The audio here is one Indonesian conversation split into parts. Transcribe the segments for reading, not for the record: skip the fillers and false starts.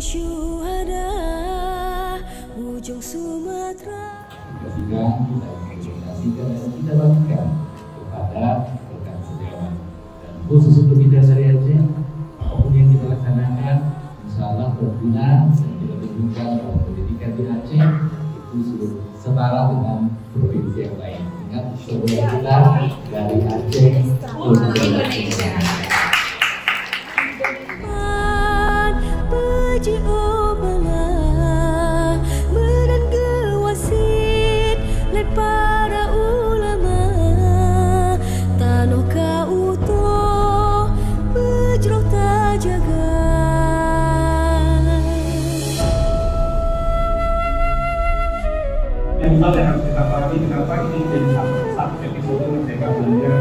Syuhada ujung Sumatera. Kita implementasikan dan kita bagikan kepada rekan sejawat. Dan khusus untuk kita dari Aceh, apapun yang kita laksanakan, insya Allah berguna dan kita tunjukkan bahwa pendidikan di Aceh itu sudah setara dengan provinsi yang lain. Ingat, saudara kita dari Aceh untuk Indonesia. Para ulama Tanoh ka utuh Bejroh ta jaga. Yang hal yang harus kita pahami kenapa ini jadi satu episode Merdeka Belajar.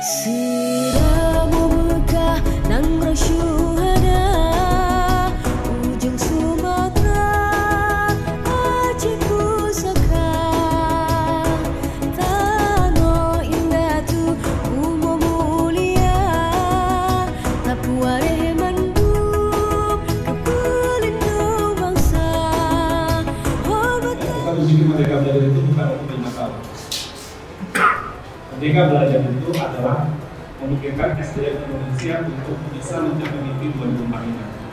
Siramu Mekah Nangro Syuhada ujung Sumatera Aceh pusaka Tanoh indah tu umum mulia Papua Remandu kepelindung bangsa. Kita berpikir Merdeka Belajar itu bukan untuk Natal. Merdeka Belajar itu adalah memikirkan SDM Indonesia untuk bisa menjadi pemimpin 2045.